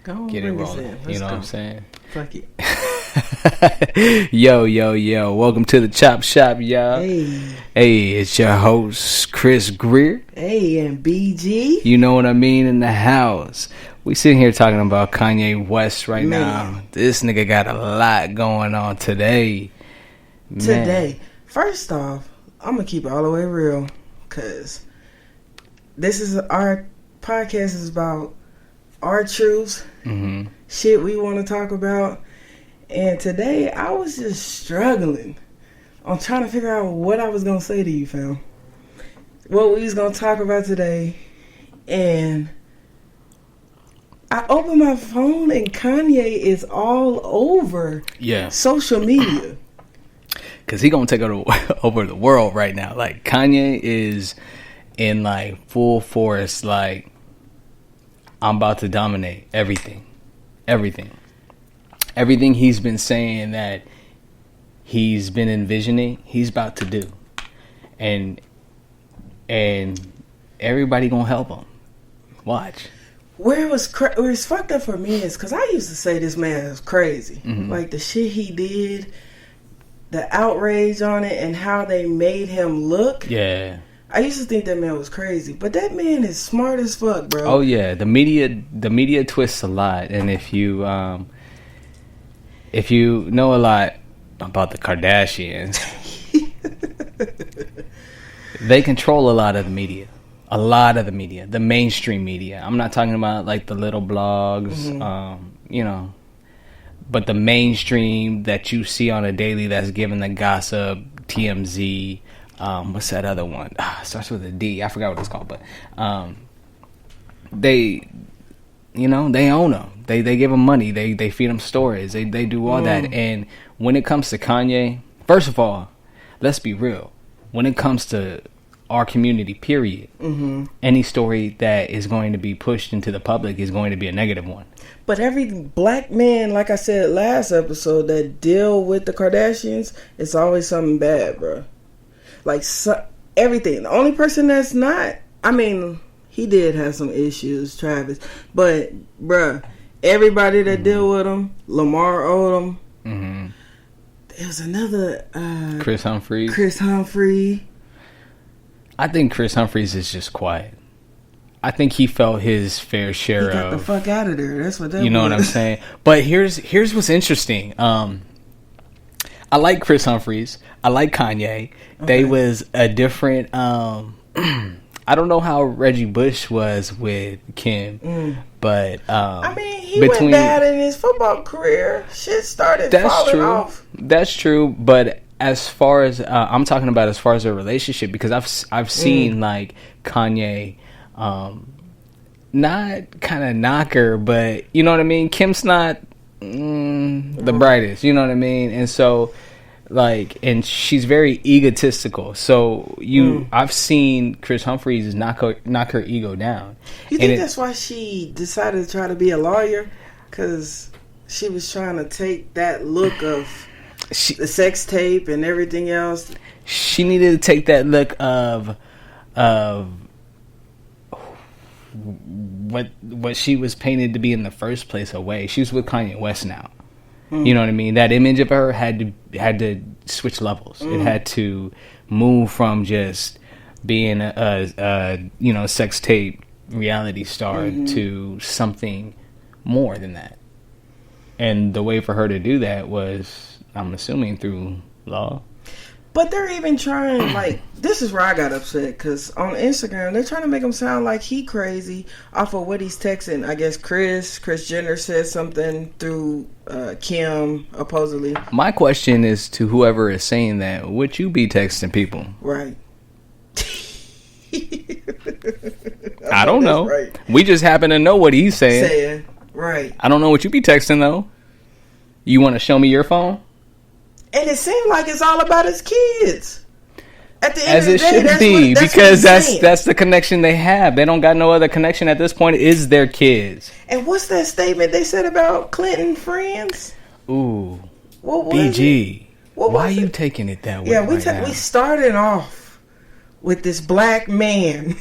Go get it rolling. You know what I'm saying? Fuck it. Yo. Welcome to the ChopShop, y'all. Hey, it's your host, Kris Greer. Hey, and BG. You know what I mean, in the house. We sitting here talking about Kanye West right now. This nigga got a lot going on today. First off, I'm going to keep it all the way real. Because this is our podcast is about our truths. Shit we want to talk about. And today, I was just struggling on trying to figure out what I was going to say to you, fam. What we was going to talk about today. And I opened my phone and Kanye is all over social media. Because he going to take over the world right now. Like, Kanye is in, like, full force, like, I'm about to dominate everything. Everything he's been saying that he's been envisioning, he's about to do. And everybody gonna help him. Watch. Where it was fucked up for me is because I used to say this man is crazy. Like the shit he did, the outrage on it, and how they made him look. Yeah. I used to think that man was crazy, but that man is smart as fuck, bro. Oh yeah, the media twists a lot, and if you know a lot about the Kardashians, they control a lot of the media. The mainstream media. I'm not talking about like the little blogs, but the mainstream that you see on a daily that's giving the gossip, TMZ. What's that other one? Starts with a D. I forgot what it's called, but they own them. They give them money. They feed them stories. They do all that. And when it comes to Kanye, first of all, let's be real. When it comes to our community, period, any story that is going to be pushed into the public is going to be a negative one. But every black man, like I said last episode, that deal with the Kardashians, it's always something bad, bro. Like, everything. The only person that's not, I mean, he did have some issues, Travis. But, bruh, everybody that deal with him, Lamar Odom. There was another... Chris Humphries. I think Chris Humphries is just quiet. I think he felt his fair share of... He got the fuck out of there. That's what that was. You know what I'm saying? But here's what's interesting. I like Chris Humphries. I like Kanye. Okay. They was a different... I don't know how Reggie Bush was with Kim, but... I mean, he went bad in his football career. Shit started falling off. That's true, but as far as... I'm talking about as far as their relationship, because I've seen, like, Kanye... not kind of knocker, but you know what I mean? Kim's not the brightest, you know what I mean? And so, like, and she's very egotistical. So I've seen Chris Humphries knock her ego down. You think that's why she decided to try to be a lawyer? Because she was trying to take that look of the sex tape and everything else. She needed to take that look of what she was painted to be in the first place away. She's with Kanye West now. You know what I mean? That image of her had to switch levels. It had to move from just being a sex tape reality star to something more than that. And the way for her to do that was, I'm assuming, through law. But they're even trying, like, this is where I got upset, because on Instagram, they're trying to make him sound like he crazy off of what he's texting. I guess Kris Jenner said something through Kim, supposedly. My question is to whoever is saying that, would you be texting people? Right. I don't know. Right. We just happen to know what he's saying. Right. I don't know what you be texting, though. You want to show me your phone? And it seemed like it's all about his kids. At the end of the day, should be, because that's the connection they have. They don't got no other connection at this point. Is their kids. And what's that statement they said about Clinton friends? Ooh, BG. Why are you taking it that way? Yeah, we started off with this black man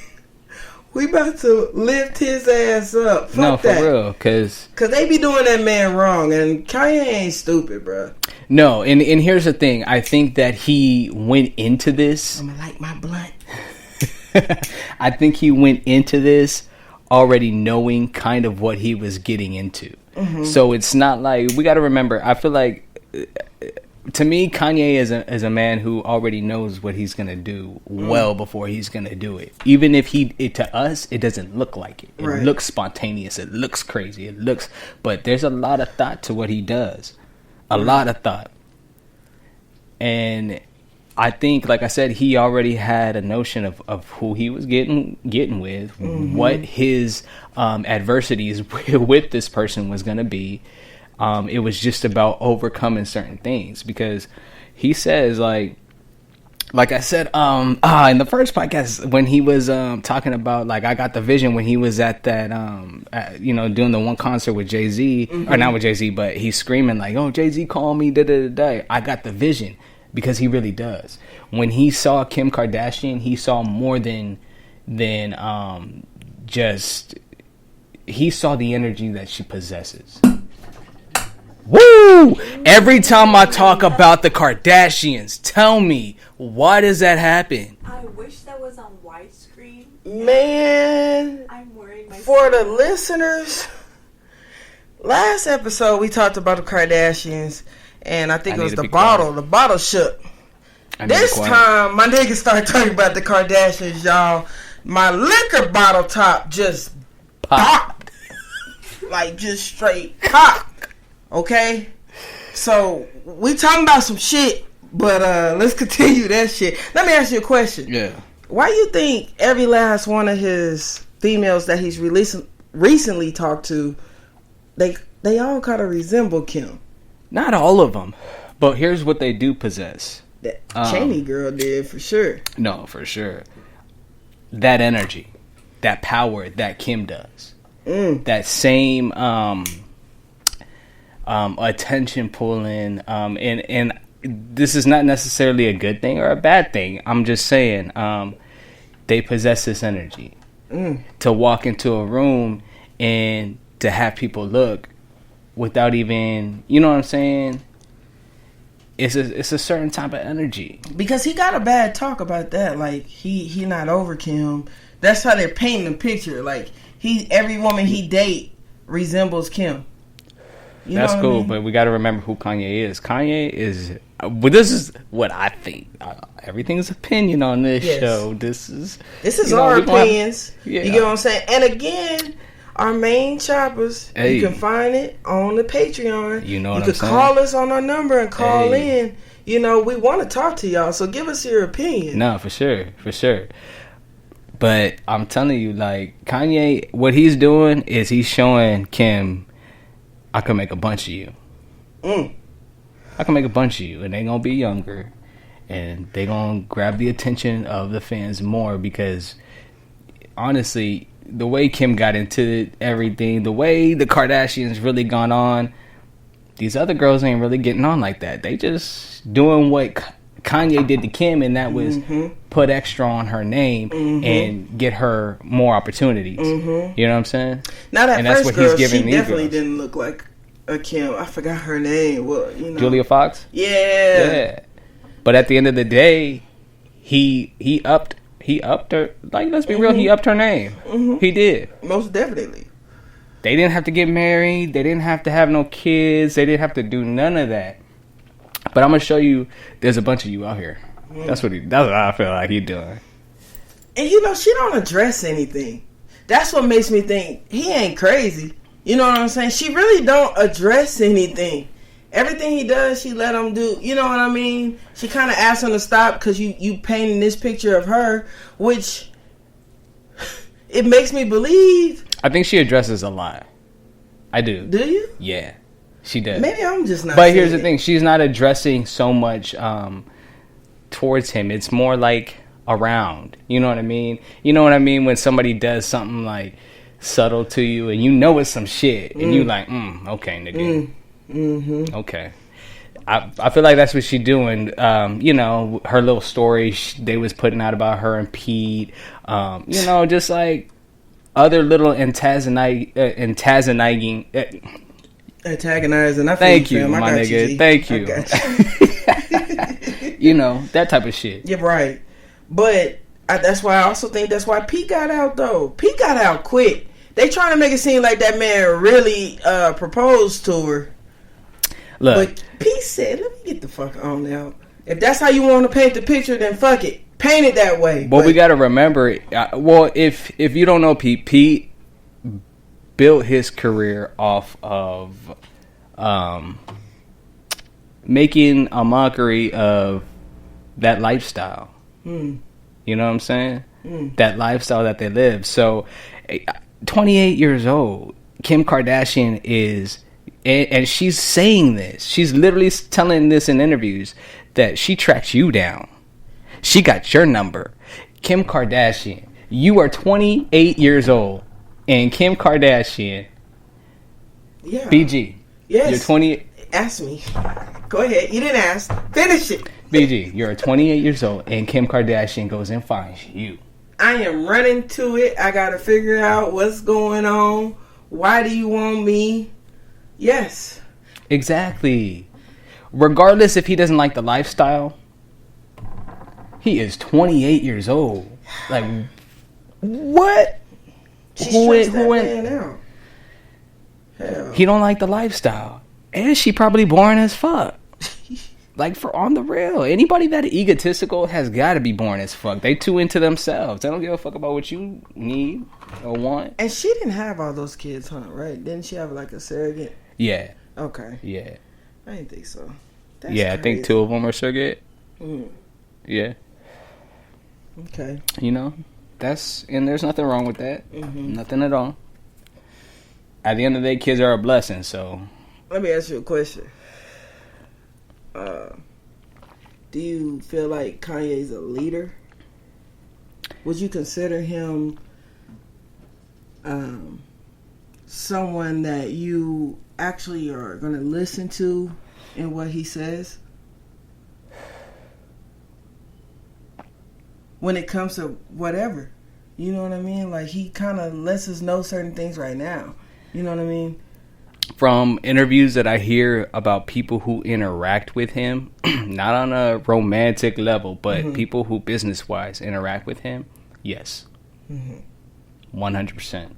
We about to lift his ass up. Fuck for real, cause they be doing that man wrong, and Kanye ain't stupid, bro. No, and here's the thing. I think that he went into this. I'm gonna light my blunt. I think he went into this already knowing kind of what he was getting into. Mm-hmm. So it's not like, we got to remember, I feel like, to me, Kanye is a man who already knows what he's going to do well before he's going to do it. Even if to us, it doesn't look like it. It looks spontaneous. It looks crazy. But there's a lot of thought to what he does. A lot of thought. And I think, like I said, he already had a notion of who he was getting with, what his adversities with this person was going to be. It was just about overcoming certain things, because he says, like I said, in the first podcast, when he was talking about, like, I got the vision when he was at that, doing the one concert with Jay-Z, or not with Jay-Z, but he's screaming like, oh, Jay-Z called me, da-da-da-da. I got the vision, because he really does. When he saw Kim Kardashian, he saw more than just, he saw the energy that she possesses. Woo! Every time I talk about the Kardashians, tell me, why does that happen? I wish that was on widescreen. Man, I'm wearing my for the listeners, last episode we talked about the Kardashians, and I think it was the bottle. Quiet. The bottle shook. This time, my niggas started talking about the Kardashians, y'all. My liquor bottle top just popped. Like, just straight pop. Okay? So, we talking about some shit, but let's continue that shit. Let me ask you a question. Yeah. Why you think every last one of his females that he's recently talked to, they all kind of resemble Kim? Not all of them, but here's what they do possess. That Cheney girl did, for sure. No, for sure. That energy, that power that Kim does. That same attention pulling, and this is not necessarily a good thing or a bad thing. I'm just saying, they possess this energy to walk into a room and to have people look without even, you know what I'm saying? It's a certain type of energy. Because he got a bad talk about that. Like, he not over Kim. That's how they're painting the picture. Like, every woman he date resembles Kim. That's cool, I mean? But we got to remember who Kanye is. Kanye is. Well, this is what I think. Everything's opinion on this show. This is our opinions. You get what I'm saying? And again, our main choppers, you can find it on the Patreon. You know what I'm saying? You can call us on our number and call in. You know, we want to talk to y'all, so give us your opinion. No, for sure. But I'm telling you, like, Kanye, what he's doing is he's showing Kim, I can make a bunch of you. I can make a bunch of you, and they gonna be younger, and they gonna grab the attention of the fans more, because honestly, the way Kim got into everything, the way the Kardashians really gone on, these other girls ain't really getting on like that. They just doing what Kanye did to Kim, and that was put extra on her name and get her more opportunities. You know what I'm saying? Now that first girl, she definitely didn't look like a Kim. I forgot her name. Well, you know, Julia Fox. Yeah. But at the end of the day, he upped her. Like, let's be real, he upped her name. He did. Most definitely. They didn't have to get married. They didn't have to have no kids. They didn't have to do none of that. But I'm gonna show you. There's a bunch of you out here. That's what I feel like he's doing. And you know, she don't address anything. That's what makes me think he ain't crazy. You know what I'm saying? She really don't address anything. Everything he does, she let him do. You know what I mean? She kind of asks him to stop because you painting this picture of her, which it makes me believe. I think she addresses a lot. I do. Do you? Yeah, she does. Maybe I'm just not. But here's the thing: she's not addressing so much towards him. It's more like around. You know what I mean? You know what I mean when somebody does something like subtle to you, and you know it's some shit, and you like, okay, nigga, okay. I feel like that's what she doing. You know, her little story they was putting out about her and Pete. You know, just like other little antagonizing. Antagonizing. I feel Thank you, fam. I my got nigga. G. Thank you. You know, that type of shit. Yeah, right. But that's why I also think that's why Pete got out, though. Pete got out quick. They trying to make it seem like that man really proposed to her. Look. But Pete said, let me get the fuck on now. If that's how you want to paint the picture, then fuck it. Paint it that way. But we got to remember, if you don't know Pete built his career off of making a mockery of that lifestyle. You know what I'm saying? That lifestyle that they live. So, 28 years old, Kim Kardashian is, and she's saying this. She's literally telling this in interviews that she tracks you down. She got your number. Kim Kardashian, you are 28 years old, and Kim Kardashian, BG, yes, you're 20. Ask me. Go ahead. You didn't ask. Finish it. BG, you're 28 years old, and Kim Kardashian goes and finds you. I am running to it. I gotta figure out what's going on. Why do you want me? Yes. Exactly. Regardless if he doesn't like the lifestyle, he is 28 years old. Like, what? Who went out? Hell. He don't like the lifestyle. And she probably boring as fuck. Like, for on the real. Anybody that egotistical has got to be boring as fuck. They too into themselves. They don't give a fuck about what you need or want. And she didn't have all those kids, huh? Right? Didn't she have like a surrogate? Yeah. Okay. Yeah. I didn't think so. That's crazy. I think 2 of them are surrogate. Yeah. Okay. You know, and there's nothing wrong with that. Nothing at all. At the end of the day, kids are a blessing, so. Let me ask you a question. Do you feel like Kanye's a leader? Would you consider him someone that you actually are going to listen to in what he says? When it comes to whatever. You know what I mean? Like, he kind of lets us know certain things right now. You know what I mean? From interviews that I hear about people who interact with him, not on a romantic level, but people who business-wise interact with him, yes. 100%.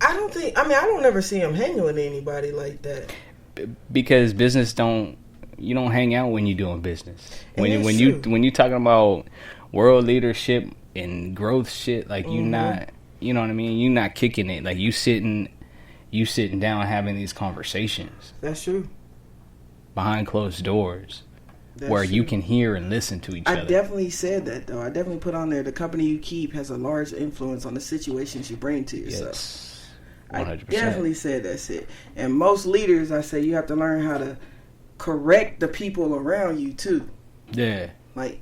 I don't ever see him hanging with anybody like that. Because you don't hang out when you're doing business. When you talking about world leadership and growth shit, like you're not, you know what I mean? You're not kicking it. Like you sitting down having these conversations. That's true. Behind closed doors. That's where true. You can hear and listen to each other. I definitely said that, though. I definitely put on there, the company you keep has a large influence on the situations you bring to yourself. Yes, 100%. I definitely said that's it. And most leaders, I say, you have to learn how to correct the people around you, too. Yeah. Like,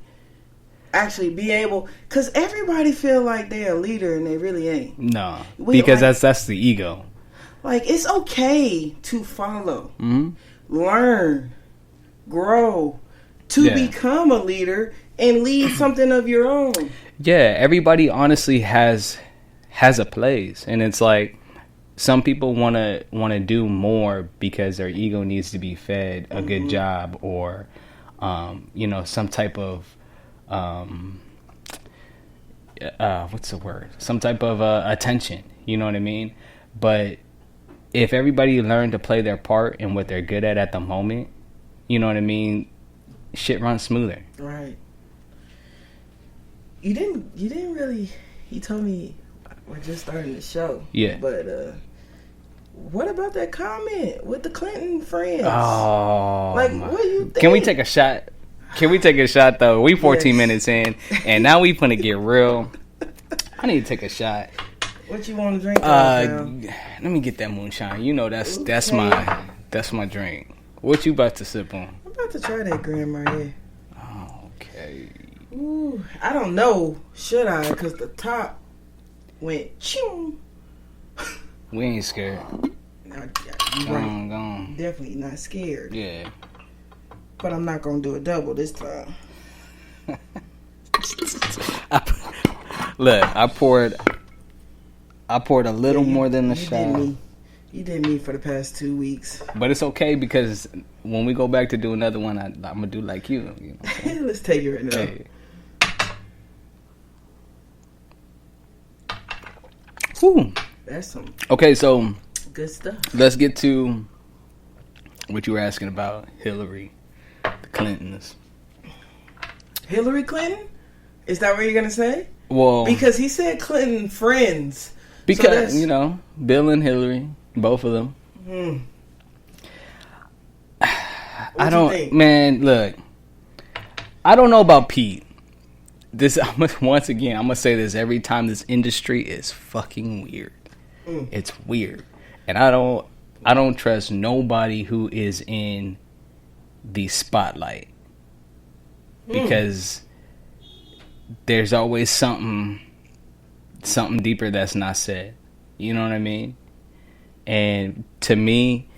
actually be able... Because everybody feel like they're a leader, and they really ain't. No. Because that's the ego. Like, it's okay to follow. Learn. Grow. To become a leader and lead something of your own. Yeah, everybody honestly has a place, and it's like some people want to do more because their ego needs to be fed a good job or some type of what's the word? Some type of attention, you know what I mean? But if everybody learned to play their part in what they're good at the moment, you know what I mean? Shit runs smoother. Right. You didn't really. He told me we're just starting the show. Yeah. But what about that comment with the Clinton friends? Oh. Like, what do you think? Can we take a shot? Though? We 14 minutes in, and now we finna get real. I need to take a shot. What you want to drink? Let me get that moonshine. You know that's my drink. What you about to sip on? I'm about to try that Grand Marnier. Okay. Ooh, I don't know. Should I? Because the top went ching. We ain't scared. You're right. Gone. Definitely not scared. Yeah. But I'm not gonna do a double this time. Look, I poured a little more than the shot. You did me for the past 2 weeks. But it's okay because when we go back to do another one, I'm gonna do like you. You know Let's take it right now. hey. Whew. That's some Okay, so good stuff. let's get to what you were asking about Hillary, the Clintons. Hillary Clinton? Is that what you're gonna say? Well, Because he said Clinton friends. because So you know, Bill and Hillary, both of them. I don't, think? man. Look, I don't know about Pete. This once again, I'm gonna say this every time. This industry is fucking weird. It's weird, and I don't trust nobody who is in the spotlight because there's always something deeper that's not said. You know what I mean? And to me,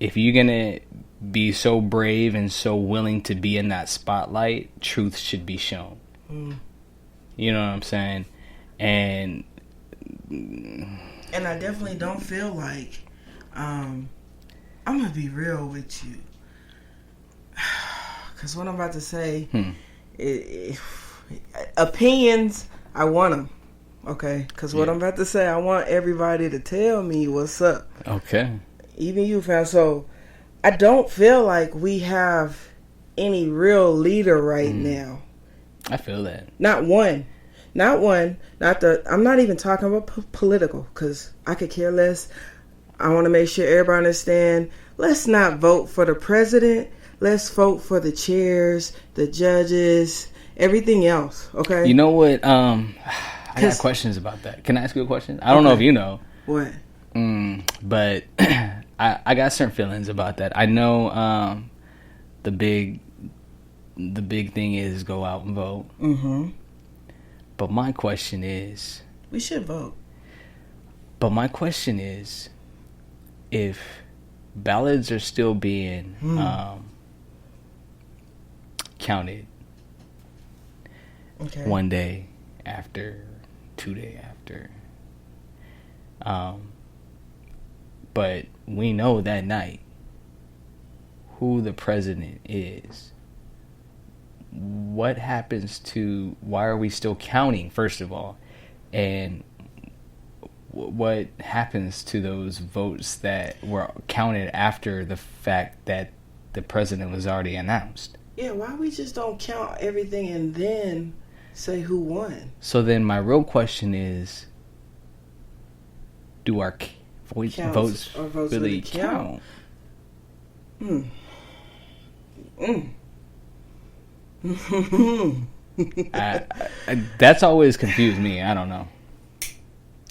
if you're gonna be so brave and so willing to be in that spotlight, truth should be shown. You know what I'm saying? And I definitely don't feel like I'm gonna be real with you, because what I'm about to say, opinions, I want them. Okay, because what I'm about to say, I want everybody to tell me what's up. okay, Even you, fam. So I don't feel like we have any real leader right now. I feel that. Not one. I'm not even talking about political, because I could care less. I want to make sure everybody understand. Let's not vote for the president. Let's vote for the chairs, the judges, everything else. Okay. You know what? I got questions about that. Can I ask you a question? I don't know if you know. What? But I got certain feelings about that. I know the big thing is go out and vote. Mm-hmm. But my question is, We should vote. But my question is, if ballots are still being counted one day after, 2 day after, but we know that night who the president is, what happens to, why are we still counting, first of all, and what happens to those votes that were counted after the fact that the president was already announced? Yeah, why we just don't count everything and then say who won? So then my real question is, do our votes really count? That's always confused me. I don't know.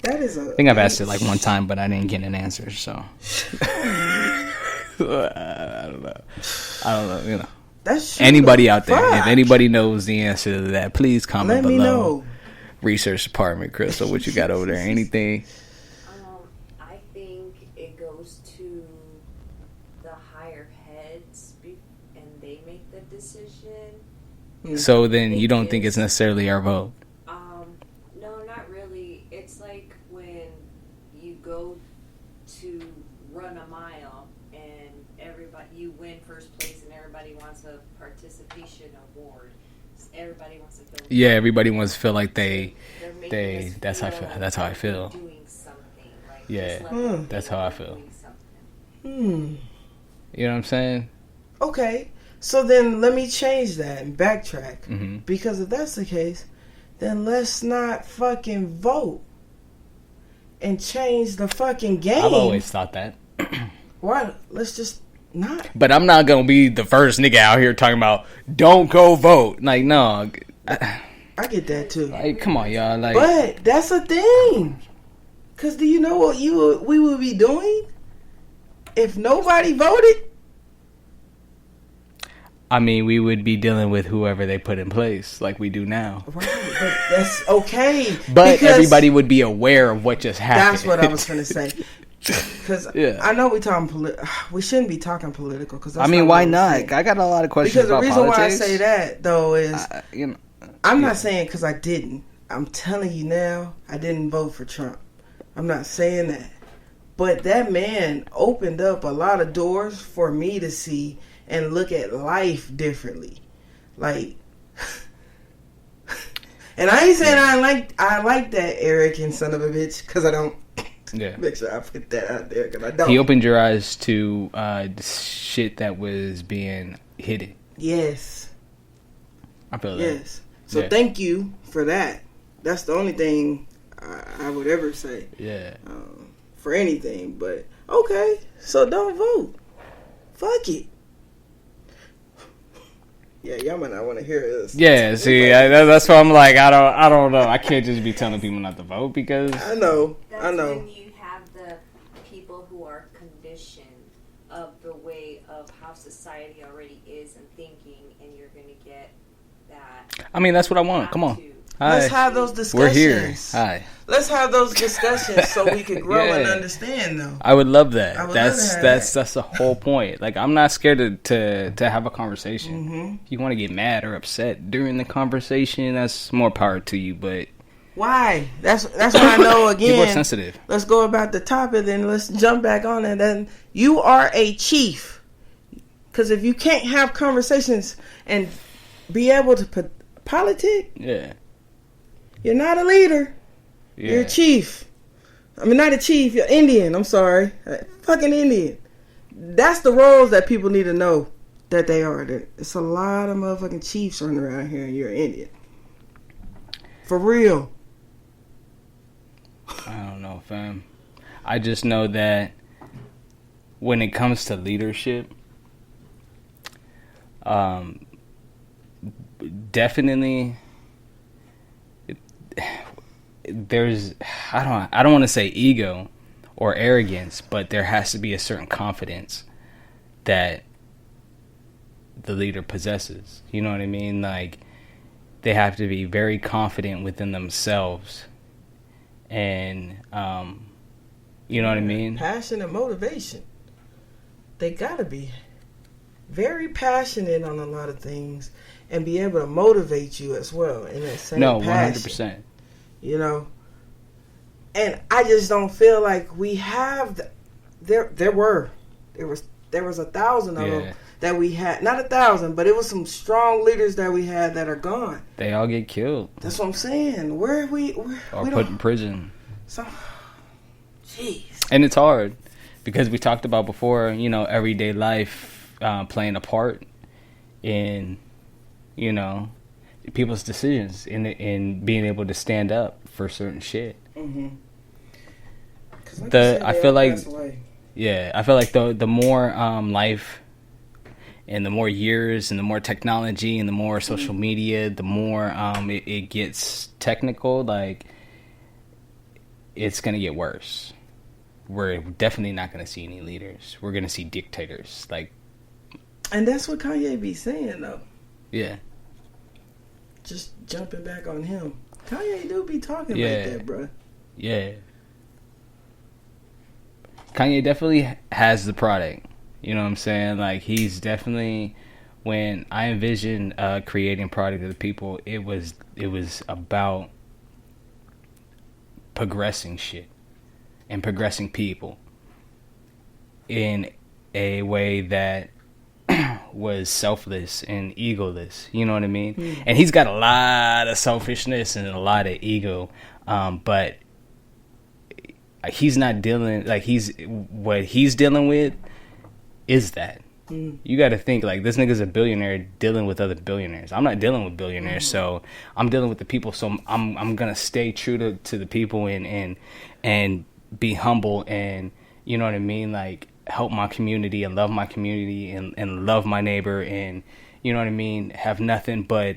I think I've asked it like one time, but I didn't get an answer. So I don't know. You know. That's anybody out there, if anybody knows the answer to that, please comment below. Let me know. Research department, Crystal, what you got over there? Anything? I think it goes to the higher heads, and they make the decision. So then you don't think it's necessarily our vote? No, not really. It's like when you go to run a mile and you win first place and everybody wants a participation award. Everybody wants to feel. Yeah, everybody wants to feel like they. That's how I feel. Doing something, like yeah, that's how I feel. Hmm. You know what I'm saying? Okay, so then let me change that and backtrack. Mm-hmm. Because if that's the case, then let's not fucking vote and change the fucking game. I've always thought that. Why? Let's just not. But I'm not gonna be the first nigga out here talking about don't go vote. Like, no. I get that too. Like, come on, y'all. Like, but that's a thing. Cause do you know what we would be doing if nobody voted? I mean, we would be dealing with whoever they put in place, like we do now. Right, but that's okay. But everybody would be aware of what just happened. That's what I was gonna say. Because I know we shouldn't be talking political. Cause I mean, why not? I got a lot of questions about politics. Because the reason why I say that though is, I'm not saying because I didn't. I'm telling you now, I didn't vote for Trump. I'm not saying that. But that man opened up a lot of doors for me to see and look at life differently. Like, and I ain't saying I like that arrogant son of a bitch, because I don't. Yeah. Make sure I put that out there, because I don't. He opened your eyes to shit that was being hidden. Yes. I feel that. Yes. So thank you for that. That's the only thing I would ever say. Yeah. For anything, but okay. So don't vote. Fuck it. Yeah, y'all might not want to hear this. Yeah, see, that's why I'm like, I don't know. I can't just be telling people not to vote, because I know. That's when you have the people who are conditioned of the way of how society already is and thinking, and you're going to get that. I mean, that's what I want. Come on. Hi. Let's have those discussions. We're here. Hi. Let's have those discussions so we can grow and understand, though. I would love that. That's the whole point. Like, I'm not scared to have a conversation. Mm-hmm. If you want to get mad or upset during the conversation, that's more power to you. But why? That's what I know. Again, people are sensitive. Let's go about the topic, then let's jump back on it. Then you are a chief, because if you can't have conversations and be able to politic, you're not a leader. Yeah. You're a chief. I mean, not a chief. You're Indian. I'm sorry. Fucking Indian. That's the roles that people need to know that they are. It's a lot of motherfucking chiefs running around here, and you're Indian. For real. I don't know, fam. I just know that when it comes to leadership, definitely there's I don't want to say ego or arrogance, but there has to be a certain confidence that the leader possesses. You know what I mean? Like, they have to be very confident within themselves, and you know what I mean? Passion and motivation. They gotta be very passionate on a lot of things and be able to motivate you as well in that same passion. 100%. You know, and I just don't feel like we have. There was 1,000 of them that we had. Not 1,000, but it was some strong leaders that we had that are gone. They all get killed. That's what I'm saying. Or put in prison. Jeez. And it's hard because we talked about before. You know, everyday life playing a part in, you know, people's decisions in being able to stand up for certain shit. Mm-hmm. I feel like the more life and the more years and the more technology and the more social media, the more it gets technical, like, it's gonna get worse. We're definitely not gonna see any leaders. We're gonna see dictators, like. And that's what Kanye be saying, though. Yeah. Just jumping back on him. Kanye do be talking like that, bro. Yeah. Kanye definitely has the product. You know what I'm saying? Like, he's definitely, when I envisioned creating product of the people, it was about progressing shit and progressing people in a way that was selfless and egoless, you know what I mean? And he's got a lot of selfishness and a lot of ego, but he's not dealing, like, what he's dealing with is that. You got to think, like, this nigga's a billionaire dealing with other billionaires. I'm not dealing with billionaires, so I'm dealing with the people. So I'm gonna stay true to the people and be humble, and you know what I mean, like, help my community and love my community and love my neighbor, and you know what I mean, have nothing but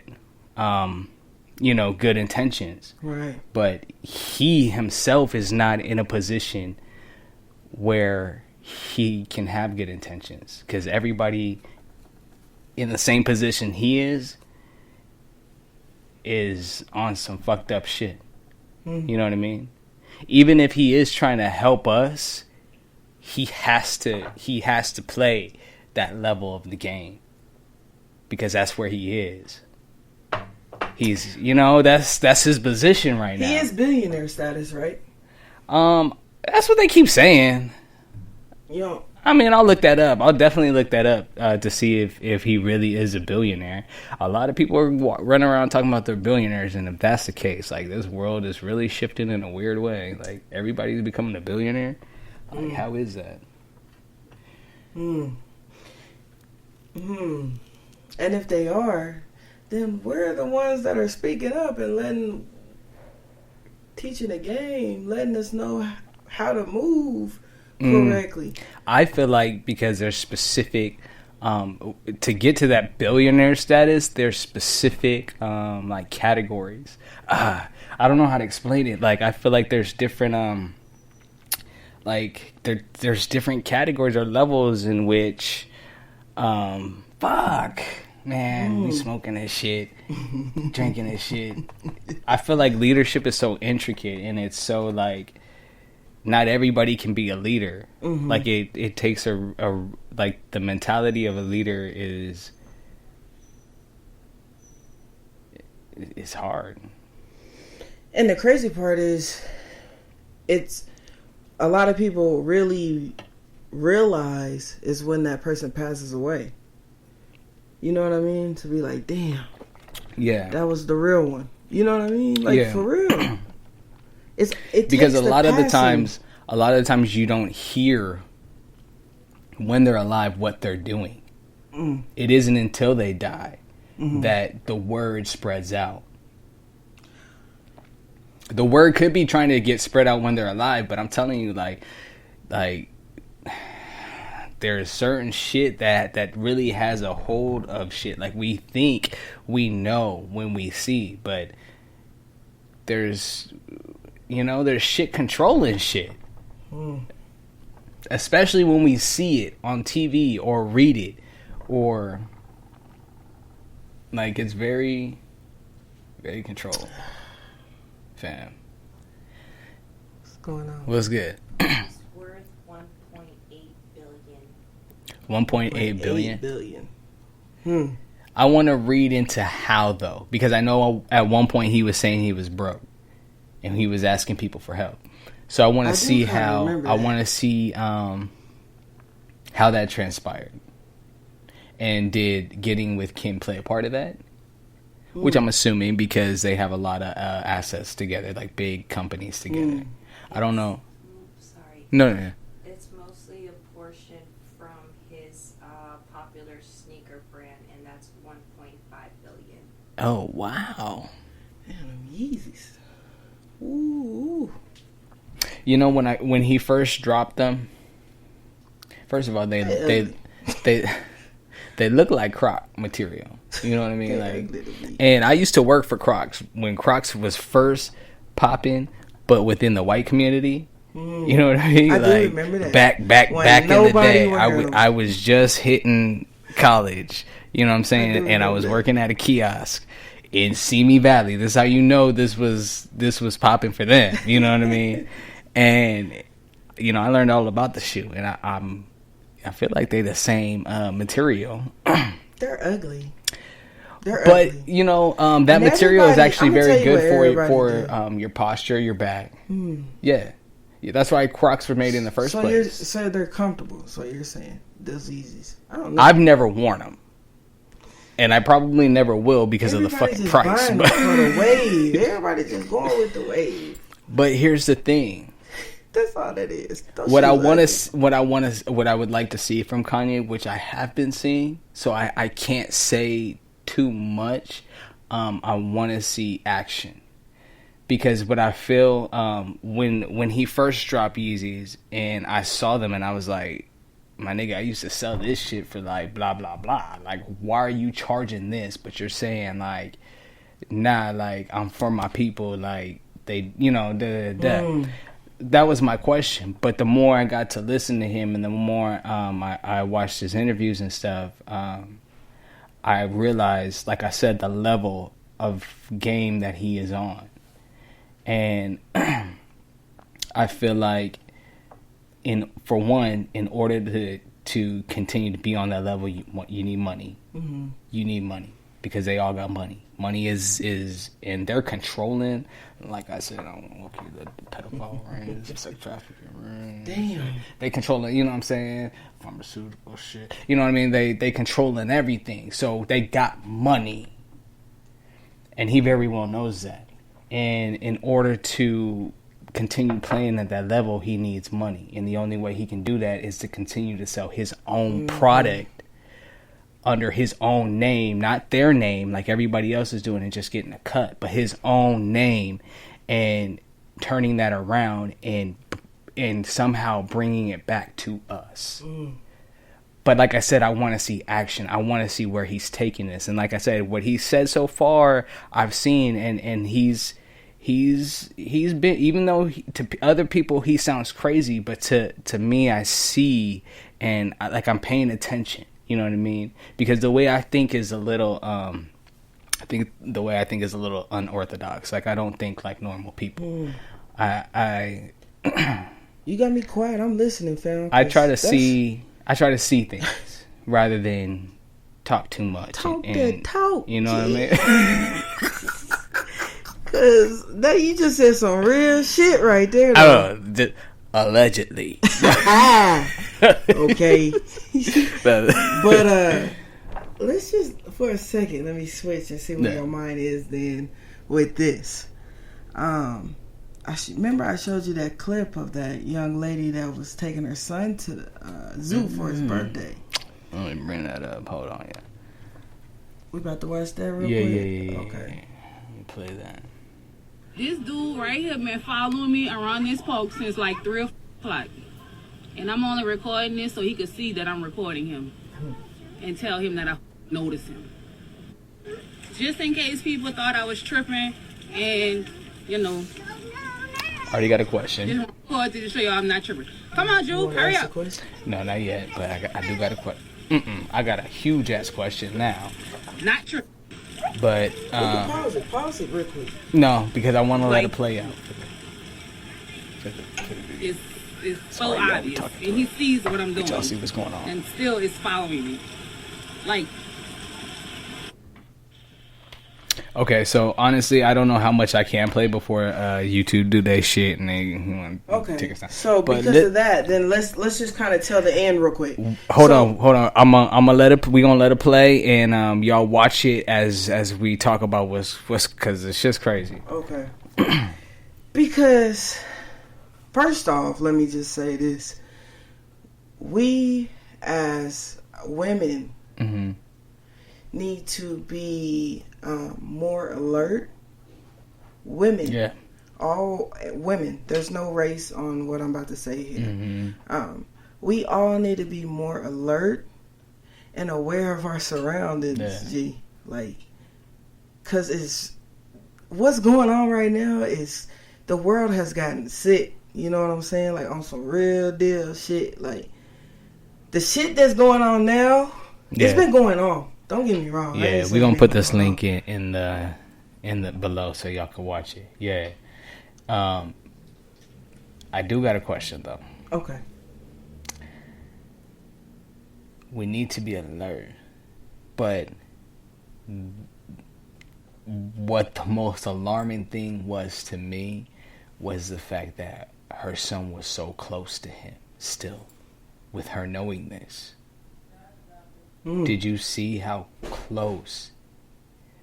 you know, good intentions. Right. But he himself is not in a position where he can have good intentions, because everybody in the same position he is on some fucked up shit. You know what I mean? Even if he is trying to help us, he has to play that level of the game, because that's where he is. He's, you know, that's his position right now. He is billionaire status, right? That's what they keep saying. You know, I mean, I'll look that up. I'll definitely look that up to see if he really is a billionaire. A lot of people are running around talking about they're billionaires, and if that's the case, like, this world is really shifting in a weird way. Like, everybody's becoming a billionaire. Like, how is that? And if they are, then we're the ones that are speaking up and teaching the game, letting us know how to move correctly. I feel like because there's specific, to get to that billionaire status, there's specific, like, categories. I don't know how to explain it. Like, I feel like there's different, like, there's different categories or levels in which, we smoking this shit, drinking this shit. I feel like leadership is so intricate, and it's so, like, not everybody can be a leader. Like, it takes a like, the mentality of a leader is hard. And the crazy part is, it's a lot of people really realize is when that person passes away. You know what I mean? To be like, damn, yeah, that was the real one. You know what I mean? Like, yeah. For real. It because a lot of the passing. times you don't hear when they're alive what they're doing. It isn't until they die that the word spreads out. The word could be trying to get spread out when they're alive, but I'm telling you, like there's certain shit that really has a hold of shit. Like, we think we know when we see, but there's shit controlling shit. Especially when we see it on TV or read it, or, like, it's very, very controlled. Fam. What's going on? What's good? It's worth 1.8 billion. 1.8 billion? billion. I want to read into how, though, because I know at one point he was saying he was broke and he was asking people for help. So I want to see how that transpired. And did getting with Kim play a part of that? Which I'm assuming, because they have a lot of assets together, like big companies together. I don't know. Sorry. No. It's mostly a portion from his popular sneaker brand, and that's 1.5 billion. Oh, wow. Damn, Yeezys. Ooh. You know, when he first dropped them, first of all, they look like Croc material. You know what I mean? Like, and I used to work for Crocs when Crocs was first popping, but within the white community. You know what I mean? I like, do remember that. Back in the day, I was just hitting college. You know what I'm saying? And I was working at a kiosk in Simi Valley. This is how you know this was popping for them. You know what I mean? And you know, I learned all about the shoe, and I feel like they're the same material. They're ugly. But you know, that material is actually very good for your posture, your back. Yeah, that's why Crocs were made in the first place. So they're comfortable. So you're saying those Yeezys? I don't know. I've never worn them, and I probably never will because of the fucking price. But for the wave, everybody's just going with the wave. But here's the thing. That's all that is. What I would like to see from Kanye, which I have been seeing, so I can't say too much. I want to see action, because what I feel when he first dropped Yeezys and I saw them and I was like, my nigga, I used to sell this shit for like blah blah blah. Like, why are you charging this? But you're saying like, nah, like, I'm for my people. Like, they, you know, that was my question. But the more I got to listen to him and the more I watched his interviews and stuff, I realized, like I said, the level of game that he is on. And I feel like, in order to continue to be on that level, you need money. You need money, because they all got money. Money is, and they're controlling. Like I said, I don't want you the pedophile rings, sex trafficking rings. Damn. They controlling, you know what I'm saying? Pharmaceutical shit. You know what I mean? They controlling everything. So they got money. And he very well knows that. And in order to continue playing at that level, he needs money. And the only way he can do that is to continue to sell his own product under his own name, not their name like everybody else is doing and just getting a cut, but his own name, and turning that around and somehow bringing it back to us. But like I said, I want to see action. I want to see where he's taking this. And like I said, what he said so far, I've seen, and he's been, even though to other people he sounds crazy, but to me I see, and I'm paying attention. You know what I mean? Because the way I think is a little, unorthodox. Like, I don't think like normal people. I You got me quiet. I'm listening, fam. I try to see things rather than talk too much. Talk. You know what I mean? Cause that you just said some real shit right there. Allegedly. Okay. But let's just for a second, let me switch and see where your mind is then with this. Remember I showed you that clip of that young lady that was taking her son to the zoo for his birthday. Let me bring that up. Hold on, yeah. We about to watch that real quick? Yeah. Okay. Let me play that. This dude right here been following me around this poke since like 3 o'clock. And I'm only recording this so he could see that I'm recording him. And tell him that I noticed him. Just in case people thought I was tripping and, Already got a question. just record to show you I'm not tripping. Come on, Drew, hurry up. No, not yet, but I do got a question. I got a huge ass question now. Not tripping. But Pause it real quick. No, because I want to let it play out. It's so obvious, and he sees what I'm doing. Y'all see what's going on? And still is following me. Like. Okay, so honestly, I don't know how much I can play before YouTube do their shit and they want to take us down. So because of that, then let's just kind of tell the end real quick. Hold on. I'm gonna let it. We gonna let it play, and y'all watch it as we talk about what's because it's just crazy. Okay. Because first off, let me just say this: we as women need to be more alert. Women, yeah, all women. There's no race on what I'm about to say here. We all need to be more alert and aware of our surroundings. Cause it's what's going on right now is the world has gotten sick. You know what I'm saying? Like on some real deal shit. Like the shit that's going on now, it's been going on. Don't get me wrong. Yeah, we're gonna put this link in the below so y'all can watch it. Yeah. I do got a question though. Okay. We need to be alert, but what the most alarming thing was to me was the fact that her son was so close to him still, with her knowing this. Did you see how close?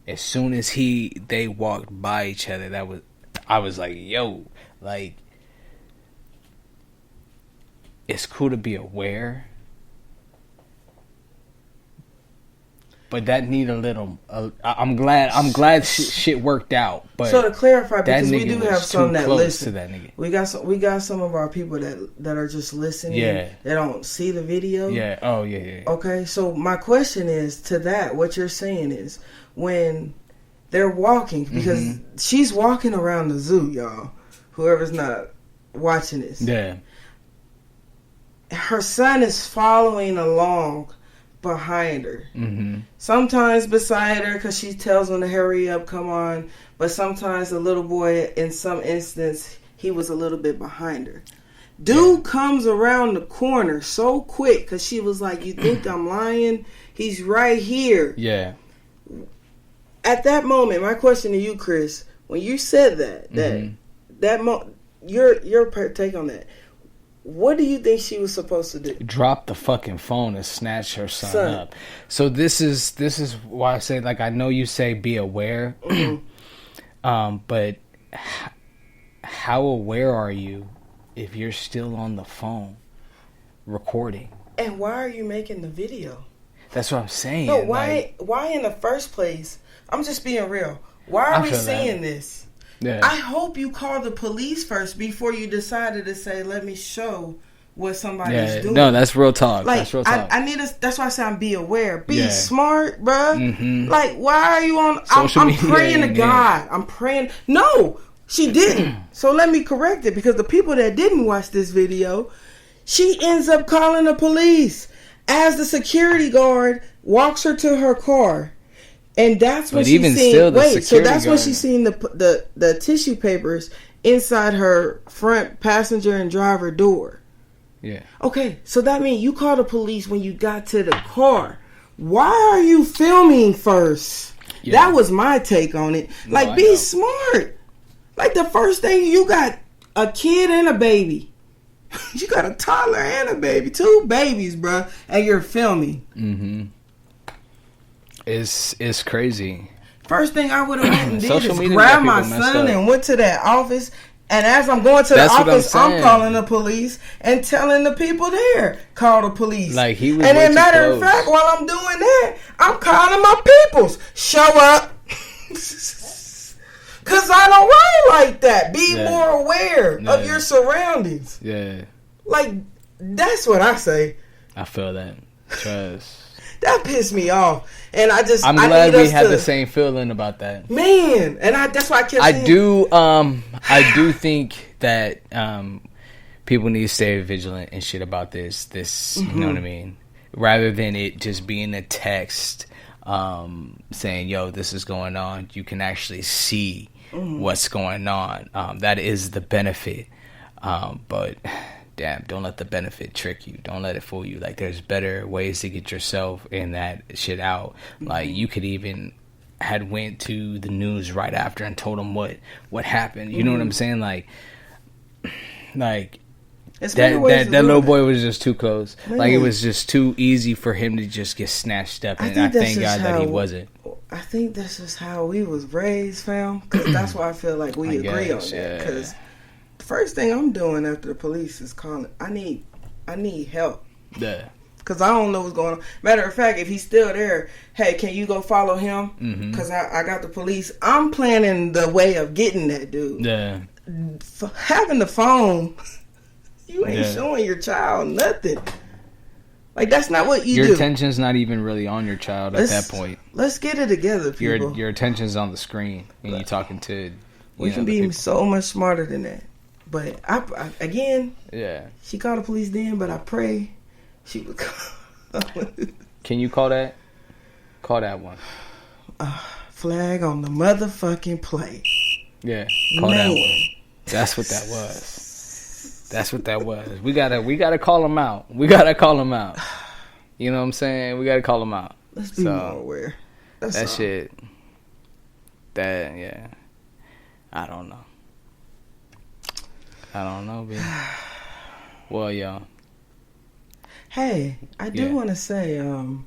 As soon as they walked by each other, I was like, yo, like, it's cool to be aware, but that need a little. I'm glad shit worked out. But so to clarify, because we do have some that listen. To that nigga. We got some of our people that are just listening. Yeah. That don't see the video. Yeah. Oh yeah. Okay. So my question is to that. What you're saying is when they're walking, because she's walking around the zoo, y'all. Whoever's not watching this. Yeah. Her son is following along behind her. Sometimes beside her because she tells him to hurry up, come on. But sometimes the little boy, in some instance, he was a little bit behind her. Dude comes around the corner so quick because she was like, you think I'm lying? He's right here. Yeah. at that moment, my question to you, Chris, when you said your take on that, what do you think she was supposed to do? Drop the fucking phone and snatch her son up. So this is why I say, like, I know you say be aware, but how aware are you if you're still on the phone recording? And why are you making the video? That's what I'm saying. No, why in the first place? I'm just being real. Why are we seeing this? Yeah. I hope you call the police first before you decided to say, let me show what somebody's doing. No, that's real talk. Like, that's real talk. I need that's why I say I'm be aware. Be smart, bruh. Mm-hmm. Like, why are you on? I'm praying to God. I'm praying. No, she didn't. So let me correct it, because the people that didn't watch this video, she ends up calling the police as the security guard walks her to her car. And that's when she's seen. That's when she's seen the tissue papers inside her front passenger and driver door. Yeah. Okay, so that means you called the police when you got to the car. Why are you filming first? Yeah. That was my take on it. Like, be smart. Like, the first thing, you got a kid and a baby. You got a toddler and a baby, 2 babies, bro, and you're filming. Mm-hmm. It's crazy. First thing I would have went and did is grab my son and went to that office. And as I'm going to the office, I'm calling the police and telling the people there, call the police. Like, he was. And as a matter of fact, while I'm doing that, I'm calling my peoples. Show up. Because I don't roll like that. Be more aware of your surroundings. Yeah. Like, that's what I say. I feel that. Trust. That pissed me off, and I'm glad we had the same feeling about that, man. And that's why I kept saying. I do think that people need to stay vigilant and shit about this. Mm-hmm. You know what I mean? Rather than it just being a text saying, "Yo, this is going on." You can actually see what's going on. That is the benefit, but. Damn, don't let the benefit trick you. Don't let it fool you. Like, there's better ways to get yourself and that shit out. Like, you could even had went to the news right after and told them what happened. You know what I'm saying? Like that little boy was just too close. Man. Like, it was just too easy for him to just get snatched up. And I thank God that he wasn't. I think that's just how we was raised, fam. Because that's why I feel like we agree on that. Because first thing I'm doing after the police is calling. I need help. Yeah. Because I don't know what's going on. Matter of fact, if he's still there, hey, can you go follow him? Because I got the police. I'm planning the way of getting that dude. Yeah. Having the phone, you ain't showing your child nothing. Like, that's not what you do. Your attention's not even really on your child at that point. Let's get it together, people. Your attention's on the screen and you're talking to. We can be so much smarter than that. But I again, she called the police then, but I pray she would call. Can you call that? Call that one. Flag on the motherfucking plate. Yeah, call that one. That's what that was. That's what that was. We gotta call him out. You know what I'm saying? We gotta call him out. Let's be more aware. That's that all. Shit. That I don't know. B. Well, y'all. Hey, I do want to say, I'll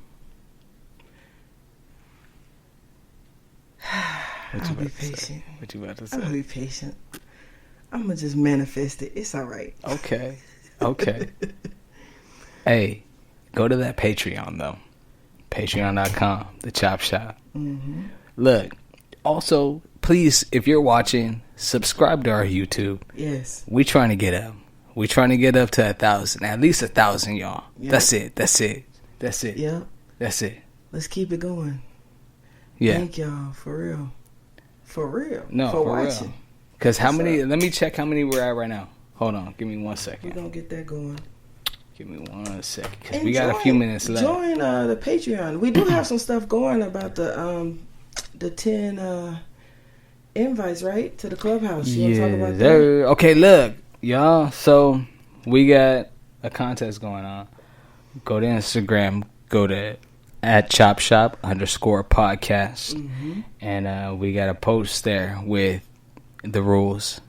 be patient. What you about to say? I'll be patient. I'm going to just manifest it. It's all right. Okay. Hey, go to that Patreon, though. Patreon.com, the ChopShop. Mm-hmm. Look, also, please, if you're watching, subscribe to our YouTube. Yes. We're trying to get up. We're trying to get up to 1,000. At least 1,000, y'all. Yep. That's it. Yeah. That's it. Let's keep it going. Yeah. Thank y'all, for real. No, for watching. Because how many, let me check how many we're at right now. Hold on. Give me 1 second. We're going to get that going. Give me 1 second. Because we got a few minutes left. Join the Patreon. We do have some stuff going about the 10 invites, right? To the clubhouse. You want to talk about that? Okay, look, y'all. So we got a contest going on. Go to Instagram. Go to at ChopShop_podcast. And we got a post there with the rules.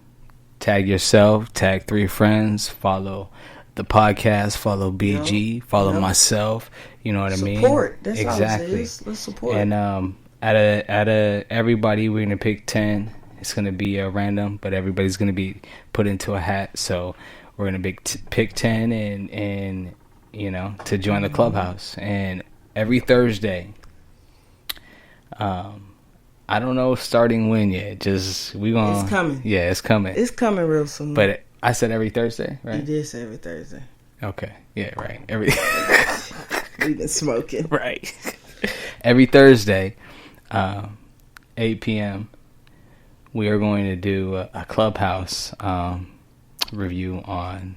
Tag yourself, tag 3 friends, follow the podcast, follow BG, follow myself. You know what I mean? Support. That's exactly. all it is. Let's support. And out of everybody, we're gonna pick 10. It's gonna be random, but everybody's gonna be put into a hat. So we're gonna pick 10 and you know, to join the clubhouse. And every Thursday, I don't know starting when yet. Just we gonna. It's coming. Yeah, it's coming. It's coming real soon. But I said every Thursday, right? You did say every Thursday. Okay. Yeah. Right. Every. We've been smoking. Right. Every Thursday, 8 p.m. We are going to do a clubhouse review on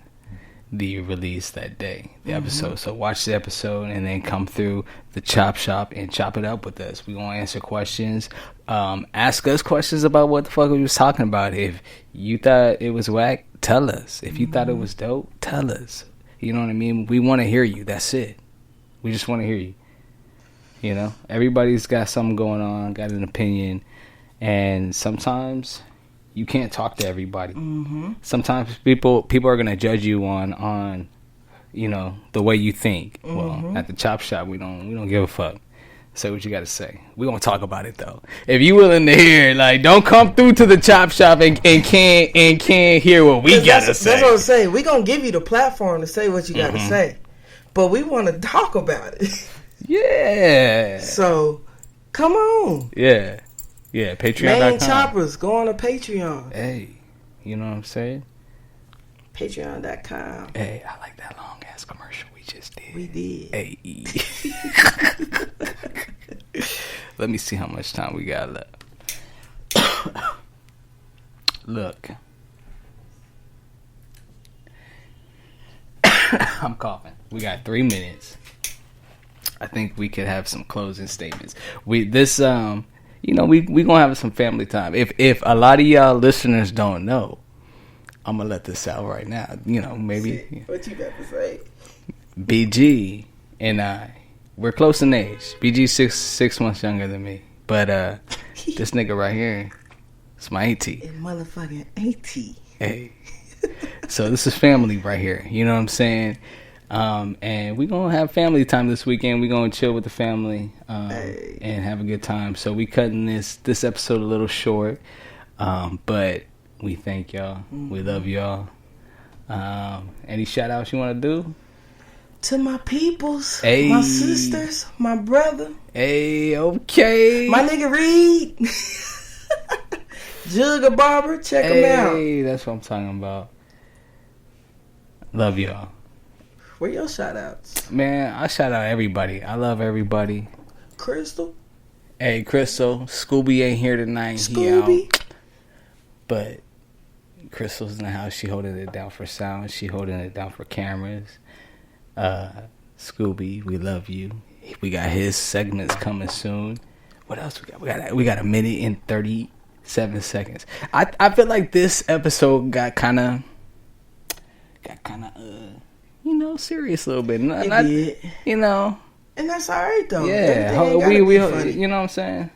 the release that day, the episode. So watch the episode and then come through the Chop Shop and chop it up with us. We're going to answer questions. Ask us questions about what the fuck we was talking about. If you thought it was whack, tell us. If you thought it was dope, tell us. You know what I mean? We want to hear you. That's it. We just want to hear you. You know? Everybody's got something going on, got an opinion. And sometimes you can't talk to everybody. Sometimes people are gonna judge you on you know, the way you think. Well, at the Chop Shop, we don't give a fuck. Say what you gotta say. We gonna talk about it though. If you willing to hear, like, don't come through to the Chop Shop and can't hear what we gotta say. That's what I'm saying. We gonna give you the platform to say what you gotta say, but we want to talk about it. Yeah. So, come on. Yeah. Yeah, Patreon.com. Main choppers, go on to Patreon. Hey, you know what I'm saying? Patreon.com. Hey, I like that long ass commercial we just did. We did. Hey. Let me see how much time we got left. Look. I'm coughing. We got 3 minutes. I think we could have some closing statements. You know, we gonna have some family time. If a lot of y'all listeners don't know, I'm gonna let this out right now. You know, maybe. What you got to say? BG and we're close in age. BG 6 months younger than me, but this nigga right here, it's my auntie. It motherfucking auntie. Hey, so this is family right here. You know what I'm saying? And we're going to have family time this weekend. We're going to chill with the family and have a good time. So we cutting this episode a little short. But we thank y'all. We love y'all. Any shout outs you want to do? To my peoples, hey. My sisters, my brother. Hey, okay. My nigga Reed. Jugga Barber, check him out. Hey, that's what I'm talking about. Love y'all. Where your shout outs? Man, I shout out everybody. I love everybody. Crystal. Hey, Crystal. Scooby ain't here tonight. Scooby. He out. But Crystal's in the house. She holding it down for sound. She holding it down for cameras. Scooby, we love you. We got his segments coming soon. What else we got? We got a minute and 37 seconds. I feel like this episode got kind of you know, serious a little bit. Not, did. You know. And that's all right though. Yeah, we you know what I'm saying?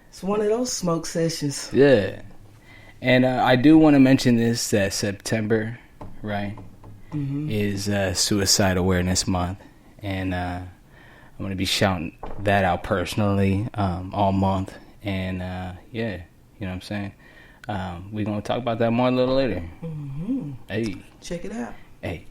It's one of those smoke sessions. Yeah. And I do want to mention this, that September, right, is Suicide Awareness Month. And I'm going to be shouting that out personally all month. And, yeah, you know what I'm saying? We're going to talk about that more a little later. Mm-hmm. Hey. Check it out. Hey.